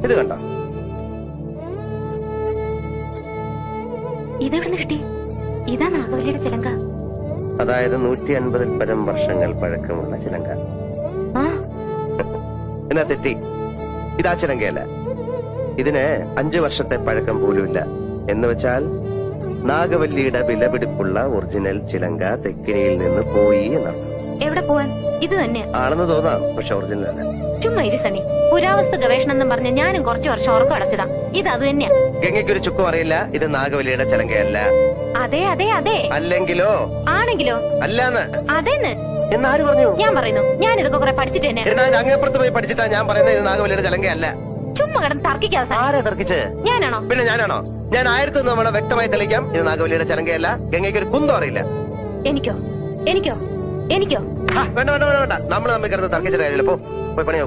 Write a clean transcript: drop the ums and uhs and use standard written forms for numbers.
ഇത് കണ്ടോ? ഇതെവിടെ കിട്ടി? ഇതാ നാഗവല്ലിയുടെ ചിലങ്ക. അതായത് 150 പരം വർഷങ്ങൾ പഴക്കമുള്ള ചിലങ്ക. ആ എന്നാ തെറ്റി, ഇതാ ചിലങ്കയല്ല. ഇതിന് 5 വർഷത്തെ പഴക്കം പോലുമില്ല. എന്ന് വെച്ചാൽ നാഗവല്ലിയുടെ വിലപിടിപ്പുള്ള ഒറിജിനൽ ചിലങ്ക തെക്കിനിയിൽ നിന്ന് പോയി എന്നർത്ഥം. എവിടെ പോവാൻ? ഇത് തന്നെ ആണെന്ന് തോന്നാം, പക്ഷെ ഒറിജിനൽ അല്ല. ചുമ്മാ ഇരി സണ്ണി. പുരാവസ്തു ഗവേഷണം എന്നും പറഞ്ഞ് ഞാനും കുറച്ചു വർഷം ഉറക്കം അടച്ചതാ. ഇത് അത് തന്നെയാ. ഗംഗയ്ക്കൊരു ചുക്കും അറിയില്ല ഇത് നാഗവല്ലിയുടെ ചിലങ്കയല്ല. അതെ അതെ അതെ. അല്ലെങ്കിലോ? ആണെങ്കിലോ? അല്ലാന്ന്. അതേന്ന്. എന്നാര് പറഞ്ഞു? ഞാൻ പറയുന്നു. ഞാൻ ഇതൊക്കെ കുറെ പഠിച്ചിട്ട് തന്നെ. എന്നാൽ അങ്ങേപ്പുറത്ത് പോയി പഠിച്ചിട്ടാ ഞാൻ പറയുന്നത് ഇത് നാഗവല്ലിയുടെ ചിലങ്കയല്ല. ചുമ്മാ കിടന്ന് തർക്കിക്കാതെ. ആരാ തർക്കിച്ച്? ഞാനാണോ? പിന്നെ ഞാനാണോ? ഞാൻ 1000 തവണ വ്യക്തമായി തെളിയിക്കാം ഇത് നാഗവല്ലിയുടെ ചിലങ്കയല്ല. ഗംഗയ്ക്ക് ഒരു കുന്തം അറിയില്ല. എനിക്കോ? എനിക്കോ? എനിക്കോ? വേണ്ട വേണ്ട വേണ്ട വേണ്ട, നമ്മൾ തമ്മിൽ കിടന്ന് തർക്കിച്ചിട്ട് കാര്യമില്ല. പോയി പണിയോ പോ.